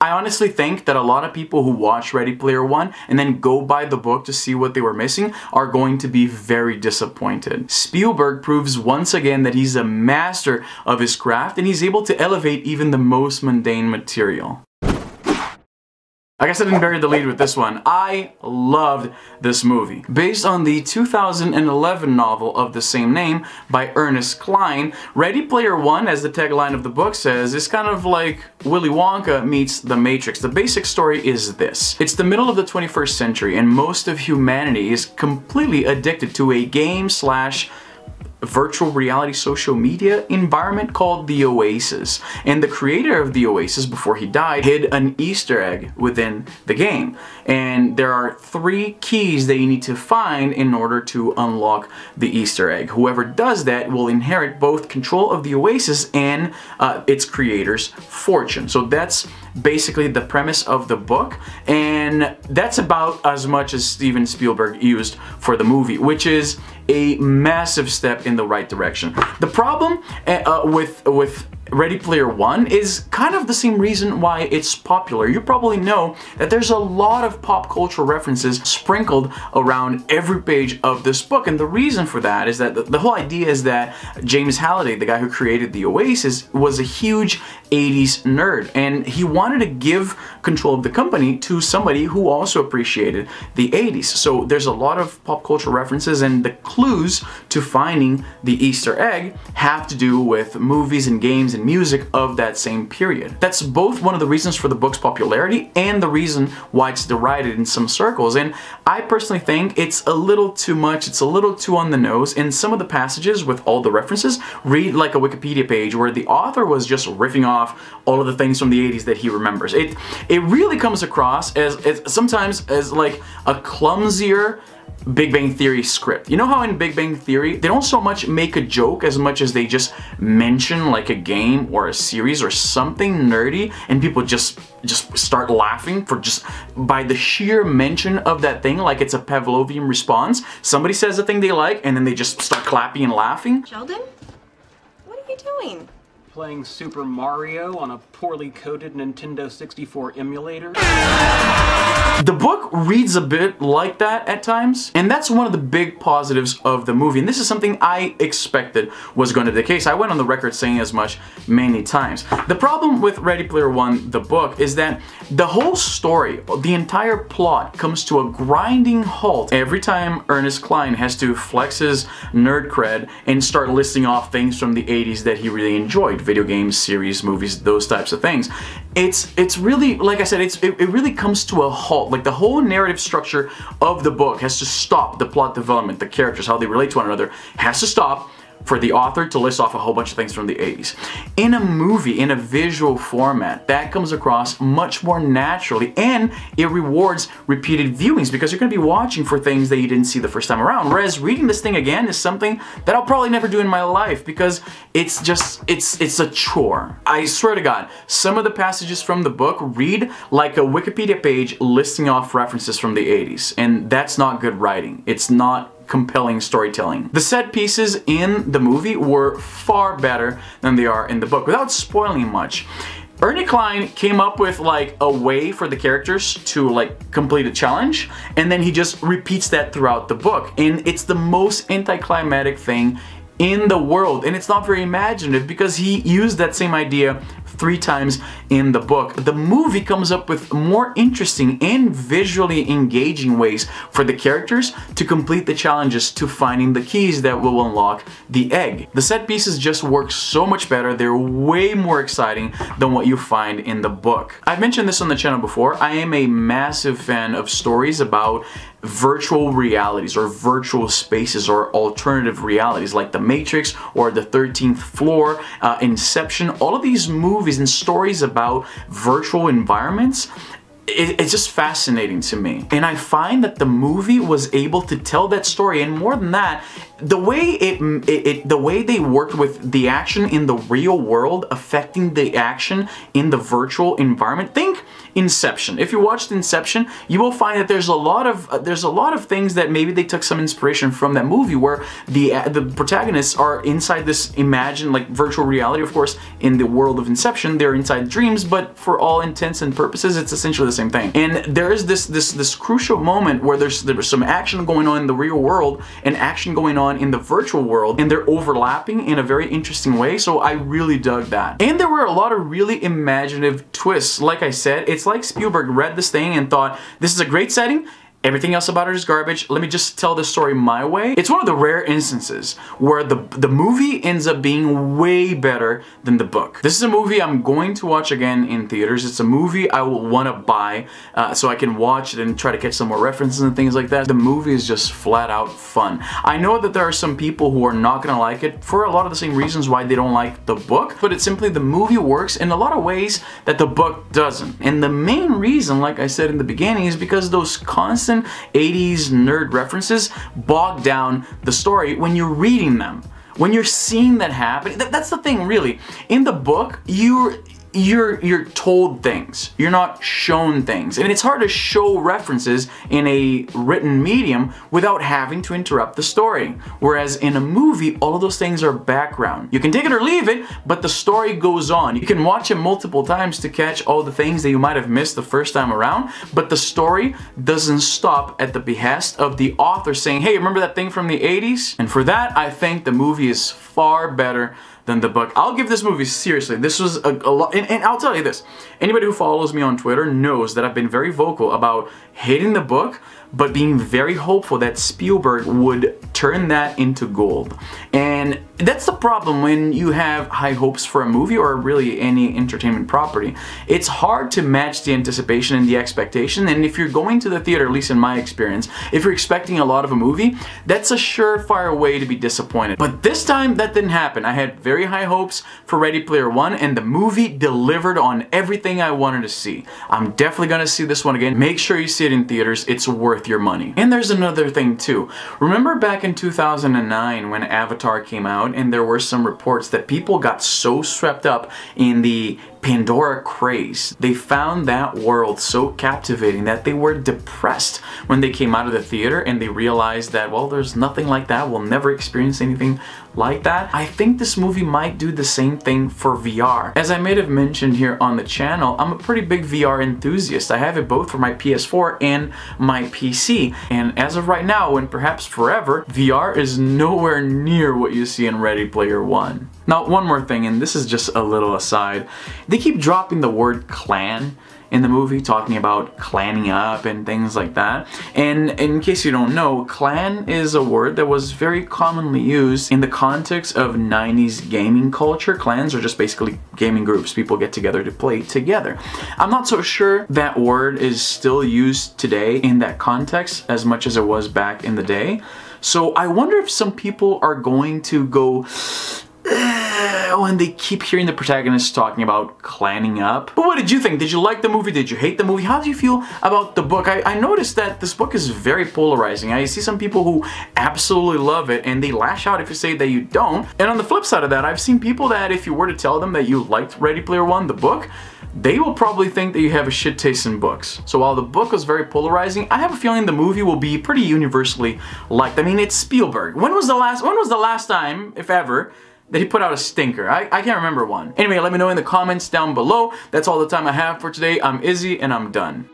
I honestly think that a lot of people who watch Ready Player One and then go buy the book to see what they were missing are going to be very disappointed. Spielberg proves once again that he's a master of his craft and he's able to elevate even the most mundane material. I guess I didn't bury the lead with this one. I loved this movie. Based on the 2011 novel of the same name by Ernest Cline, Ready Player One, as the tagline of the book says, is kind of like Willy Wonka meets The Matrix. The basic story is this. It's the middle of the 21st century and most of humanity is completely addicted to a game slash virtual reality social media environment called the Oasis. And the creator of the Oasis, before he died, hid an Easter egg within the game. And there are 3 keys that you need to find in order to unlock the Easter egg. Whoever does that will inherit both control of the Oasis and its creator's fortune. So that's basically the premise of the book, and that's about as much as Steven Spielberg used for the movie, which is a massive step in the right direction. The problem with Ready Player One is kind of the same reason why it's popular. You probably know that there's a lot of pop cultural references sprinkled around every page of this book, and the reason for that is that the whole idea is that James Halliday, the guy who created the Oasis, was a huge 80s nerd, and he wanted to give control of the company to somebody who also appreciated the 80s. So there's a lot of pop cultural references, and the clues to finding the Easter egg have to do with movies and games and music of that same period. That's both one of the reasons for the book's popularity and the reason why it's derided in some circles, and I personally think it's a little too much, it's a little too on the nose, and some of the passages with all the references read like a Wikipedia page where the author was just riffing off all of the things from the 80s that he remembers. It really comes across as sometimes as like a clumsier Big Bang Theory script. You know how in Big Bang Theory, they don't so much make a joke as much as they just mention like a game or a series or something nerdy, and people just start laughing for just by the sheer mention of that thing, like it's a Pavlovian response. Somebody says a thing they like, and then they just start clapping and laughing. Sheldon? What are you doing? Playing Super Mario on a poorly coded Nintendo 64 emulator. The book reads a bit like that at times, and that's one of the big positives of the movie, and this is something I expected was going to be the case. I went on the record saying as much many times. The problem with Ready Player One, the book, is that the whole story, the entire plot, comes to a grinding halt every time Ernest Cline has to flex his nerd cred and start listing off things from the 80s that he really enjoyed. Video games, series, movies, those types of things. It's really, like I said, it really comes to a halt. Like the whole narrative structure of the book has to stop. The plot development, the characters, how they relate to one another, has to stop for the author to list off a whole bunch of things from the 80s. In a movie, in a visual format, that comes across much more naturally, and it rewards repeated viewings because you're going to be watching for things that you didn't see the first time around. Whereas reading this thing again is something that I'll probably never do in my life because it's a chore. I swear to God, some of the passages from the book read like a Wikipedia page listing off references from the 80s, and that's not good writing. It's not compelling storytelling. The set pieces in the movie were far better than they are in the book. Without spoiling much, Ernest Cline came up with like a way for the characters to like complete a challenge, and then he just repeats that throughout the book, and it's the most anticlimactic thing in the world, and it's not very imaginative because he used that same idea 3 times in the book. The movie comes up with more interesting and visually engaging ways for the characters to complete the challenges to finding the keys that will unlock the egg. The set pieces just work so much better. They're way more exciting than what you find in the book. I've mentioned this on the channel before. I am a massive fan of stories about virtual realities or virtual spaces or alternative realities like The Matrix or The 13th Floor, Inception. All of these movies and stories about virtual environments, it's just fascinating to me. And I find that the movie was able to tell that story, and more than that, the way they worked with the action in the real world affecting the action in the virtual environment. Think Inception. If you watched Inception, you will find that there's a lot of things that maybe they took some inspiration from that movie, where the protagonists are inside this imagined, like, virtual reality. Of course, in the world of Inception, they're inside dreams, but for all intents and purposes, it's essentially the same thing. And there is this crucial moment where there's some action going on in the real world and action going on in the virtual world, and they're overlapping in a very interesting way. So I really dug that. And there were a lot of really imaginative twists. Like I said, it's like Spielberg read this thing and thought, this is a great setting, everything else about it is garbage, let me just tell this story my way. It's one of the rare instances where the movie ends up being way better than the book. This is a movie I'm going to watch again in theaters. It's a movie I will want to buy so I can watch it and try to catch some more references and things like that. The movie is just flat out fun. I know that there are some people who are not going to like it for a lot of the same reasons why they don't like the book, but it's simply the movie works in a lot of ways that the book doesn't. And the main reason, like I said in the beginning, is because those constant 80s nerd references bog down the story when you're reading them. When you're seeing that happen, that's the thing really. In the book, you're told things. You're not shown things. And it's hard to show references in a written medium without having to interrupt the story. Whereas in a movie, all of those things are background. You can take it or leave it, but the story goes on. You can watch it multiple times to catch all the things that you might have missed the first time around, but the story doesn't stop at the behest of the author saying, hey, remember that thing from the 80s? And for that, I think the movie is far better than the book. I'll give this movie, seriously, this was a lot, and I'll tell you this, anybody who follows me on Twitter knows that I've been very vocal about hating the book, but being very hopeful that Spielberg would turn that into gold. And that's the problem when you have high hopes for a movie or really any entertainment property. It's hard to match the anticipation and the expectation, and if you're going to the theater, at least in my experience, if you're expecting a lot of a movie, that's a surefire way to be disappointed. But this time, that didn't happen. I had very high hopes for Ready Player One, and the movie delivered on everything I wanted to see. I'm definitely gonna see this one again. Make sure you see it in theaters. It's worth your money. And there's another thing too. Remember back in 2009 when Avatar came out, and there were some reports that people got so swept up in the Pandora craze. They found that world so captivating that they were depressed when they came out of the theater and they realized that, well, there's nothing like that. We'll never experience anything like that. I think this movie might do the same thing for VR. As I may have mentioned here on the channel, I'm a pretty big VR enthusiast. I have it both for my PS4 and my PC. And as of right now, and perhaps forever, VR is nowhere near what you see in Ready Player One. Now, one more thing, and this is just a little aside. They keep dropping the word clan in the movie, talking about clanning up and things like that. And in case you don't know, clan is a word that was very commonly used in the context of 90s gaming culture. Clans are just basically gaming groups. People get together to play together. I'm not so sure that word is still used today in that context as much as it was back in the day. So I wonder if some people are going to go when they keep hearing the protagonists talking about clanning up. But what did you think? Did you like the movie? Did you hate the movie? How do you feel about the book? I noticed that this book is very polarizing. I see some people who absolutely love it and they lash out if you say that you don't. And on the flip side of that, I've seen people that if you were to tell them that you liked Ready Player One, the book, they will probably think that you have a shit taste in books. So while the book was very polarizing, I have a feeling the movie will be pretty universally liked. I mean, it's Spielberg. When was the last time, if ever, that he put out a stinker? I can't remember one. Anyway, let me know in the comments down below. That's all the time I have for today. I'm Izzy, and I'm done.